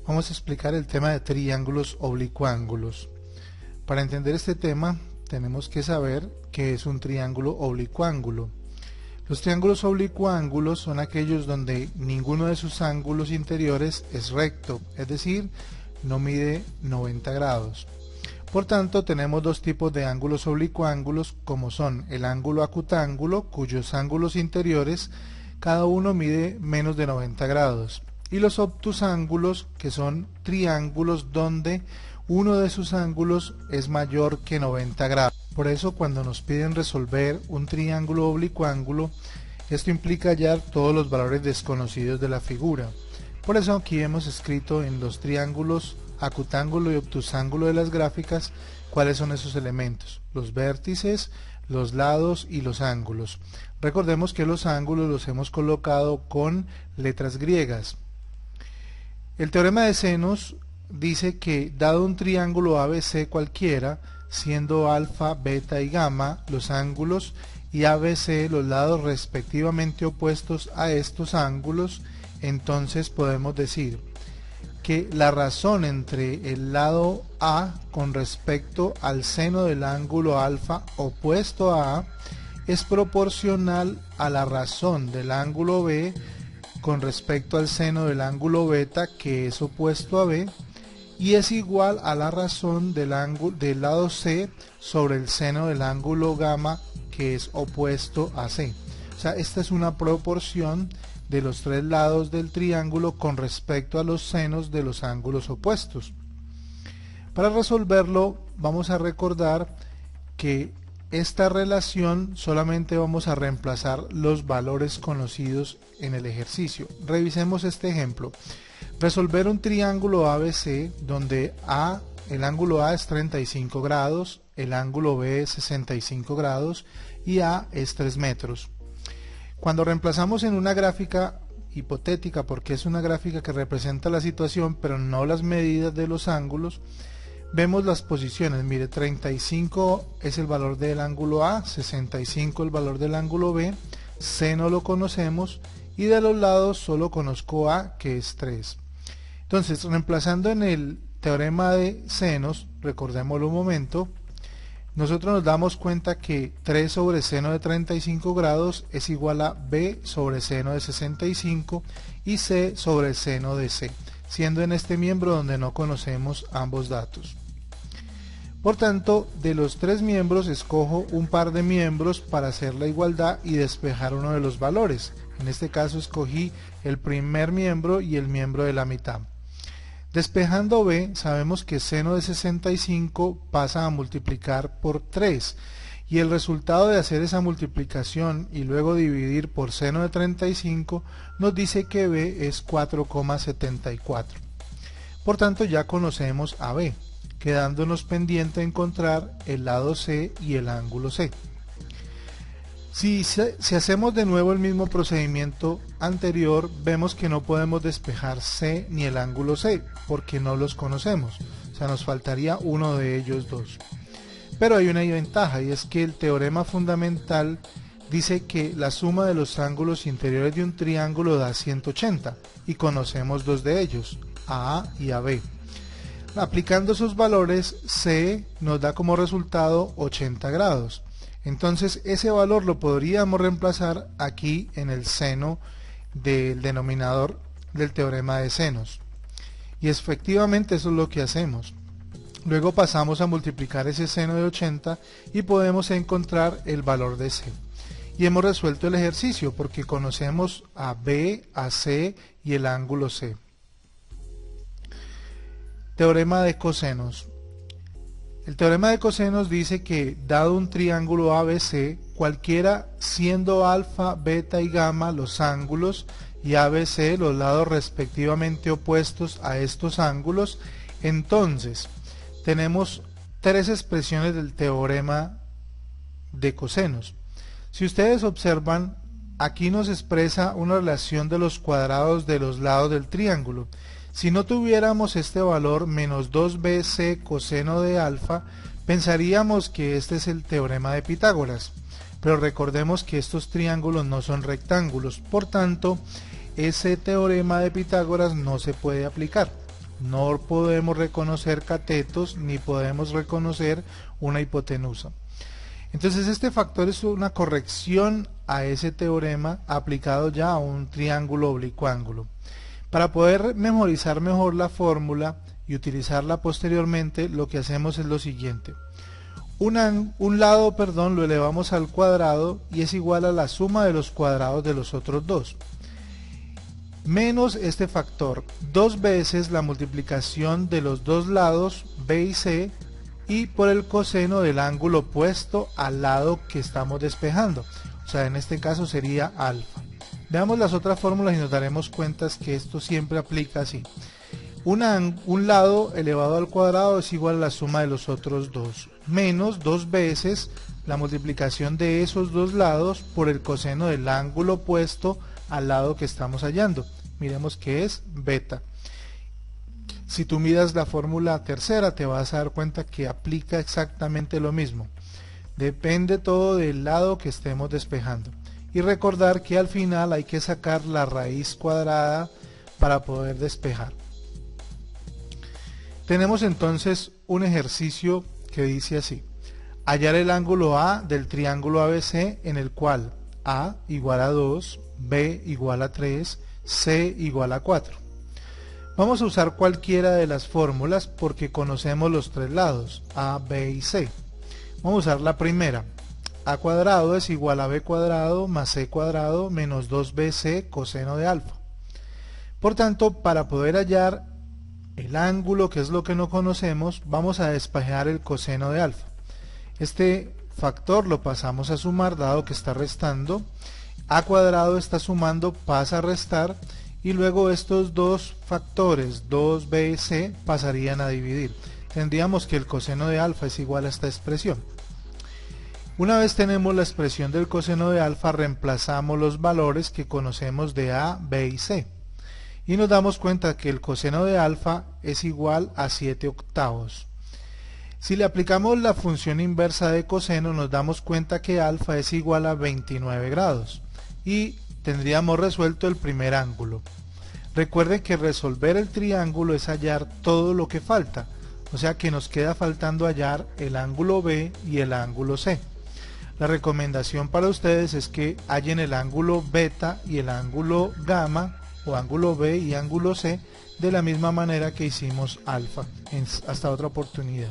Vamos a explicar el tema de triángulos oblicuángulos. Para entender este tema tenemos que saber qué es un triángulo oblicuángulo. Los triángulos oblicuángulos son aquellos donde ninguno de sus ángulos interiores es recto, es decir, no mide 90 grados. Por tanto, tenemos dos tipos de ángulos oblicuángulos, como son el ángulo acutángulo, cuyos ángulos interiores cada uno mide menos de 90 grados, y los obtusángulos, que son triángulos donde uno de sus ángulos es mayor que 90 grados. Por eso, cuando nos piden resolver un triángulo oblicuángulo, esto implica hallar todos los valores desconocidos de la figura. Por eso aquí hemos escrito en los triángulos acutángulo y obtusángulo de las gráficas cuáles son esos elementos: los vértices, los lados y los ángulos. Recordemos que los ángulos los hemos colocado con letras griegas. El teorema de senos dice que dado un triángulo ABC cualquiera, siendo alfa, beta y gamma los ángulos y ABC los lados respectivamente opuestos a estos ángulos, entonces podemos decir que la razón entre el lado A con respecto al seno del ángulo alfa opuesto a A es proporcional a la razón del ángulo B con respecto al seno del ángulo beta, que es opuesto a B, y es igual a la razón del lado C sobre el seno del ángulo gamma, que es opuesto a C. O sea, esta es una proporción de los tres lados del triángulo con respecto a los senos de los ángulos opuestos. Para resolverlo vamos a recordar que esta relación solamente vamos a reemplazar los valores conocidos en el ejercicio. Revisemos este ejemplo. Resolver un triángulo ABC donde el ángulo A es 35 grados, el ángulo B es 65 grados y A es 3 metros. Cuando reemplazamos en una gráfica hipotética, porque es una gráfica que representa la situación pero no las medidas de los ángulos, vemos las posiciones. Mire, 35 es el valor del ángulo A, 65 el valor del ángulo B, C no lo conocemos y de los lados solo conozco A, que es 3. Entonces, reemplazando en el teorema de senos, recordémoslo un momento, nosotros nos damos cuenta que 3 sobre seno de 35 grados es igual a B sobre seno de 65 y C sobre seno de C, siendo en este miembro donde no conocemos ambos datos. Por tanto, de los tres miembros escojo un par de miembros para hacer la igualdad y despejar uno de los valores. En este caso escogí el primer miembro y el miembro de la mitad. Despejando B, sabemos que seno de 65 pasa a multiplicar por 3 y el resultado de hacer esa multiplicación y luego dividir por seno de 35 nos dice que B es 4,74. Por tanto, ya conocemos a B, quedándonos pendiente encontrar el lado C y el ángulo C. Si hacemos de nuevo el mismo procedimiento anterior, vemos que no podemos despejar C ni el ángulo C, porque no los conocemos. O sea, nos faltaría uno de ellos dos. Pero hay una ventaja, y es que el teorema fundamental dice que la suma de los ángulos interiores de un triángulo da 180, y conocemos dos de ellos, a A y a B. Aplicando esos valores, C nos da como resultado 80 grados. Entonces ese valor lo podríamos reemplazar aquí en el seno del denominador del teorema de senos. Y efectivamente eso es lo que hacemos. Luego pasamos a multiplicar ese seno de 80 y podemos encontrar el valor de C. Y hemos resuelto el ejercicio porque conocemos a B, a C y el ángulo C. Teorema de cosenos. El teorema de cosenos dice que dado un triángulo ABC, cualquiera siendo alfa, beta y gamma los ángulos y ABC los lados respectivamente opuestos a estos ángulos, entonces tenemos tres expresiones del teorema de cosenos. Si ustedes observan, aquí nos expresa una relación de los cuadrados de los lados del triángulo. Si no tuviéramos este valor menos 2bc coseno de alfa, pensaríamos que este es el teorema de Pitágoras. Pero recordemos que estos triángulos no son rectángulos, por tanto, ese teorema de Pitágoras no se puede aplicar. No podemos reconocer catetos ni podemos reconocer una hipotenusa. Entonces este factor es una corrección a ese teorema aplicado ya a un triángulo oblicuo-ángulo. Para poder memorizar mejor la fórmula y utilizarla posteriormente, lo que hacemos es lo siguiente. Un lado lo elevamos al cuadrado y es igual a la suma de los cuadrados de los otros dos, menos este factor, dos veces la multiplicación de los dos lados B y C y por el coseno del ángulo opuesto al lado que estamos despejando, o sea, en este caso sería alfa. Veamos las otras fórmulas y nos daremos cuenta que esto siempre aplica así. Un lado elevado al cuadrado es igual a la suma de los otros dos, menos dos veces la multiplicación de esos dos lados por el coseno del ángulo opuesto al lado que estamos hallando. Miremos que es beta. Si tú miras la fórmula tercera, te vas a dar cuenta que aplica exactamente lo mismo. Depende todo del lado que estemos despejando. Y recordar que al final hay que sacar la raíz cuadrada para poder despejar. Tenemos entonces un ejercicio que dice así: hallar el ángulo A del triángulo ABC en el cual A igual a 2, B igual a 3, C igual a 4. Vamos a usar cualquiera de las fórmulas porque conocemos los tres lados, A, B y C. Vamos a usar la primera. A cuadrado es igual a B cuadrado más C cuadrado menos 2BC coseno de alfa. Por tanto, para poder hallar el ángulo, que es lo que no conocemos, vamos a despejar el coseno de alfa. Este factor lo pasamos a sumar dado que está restando. A cuadrado está sumando, pasa a restar y luego estos dos factores, 2b y c, pasarían a dividir. Tendríamos que el coseno de alfa es igual a esta expresión. Una vez tenemos la expresión del coseno de alfa, reemplazamos los valores que conocemos de a, b y c. Y nos damos cuenta que el coseno de alfa es igual a 7/8. Si le aplicamos la función inversa de coseno, nos damos cuenta que alfa es igual a 29 grados. Y tendríamos resuelto el primer ángulo. Recuerden que resolver el triángulo es hallar todo lo que falta. O sea que nos queda faltando hallar el ángulo B y el ángulo C. La recomendación para ustedes es que hallen el ángulo beta y el ángulo gamma, o ángulo B y ángulo C, de la misma manera que hicimos alfa. Hasta otra oportunidad.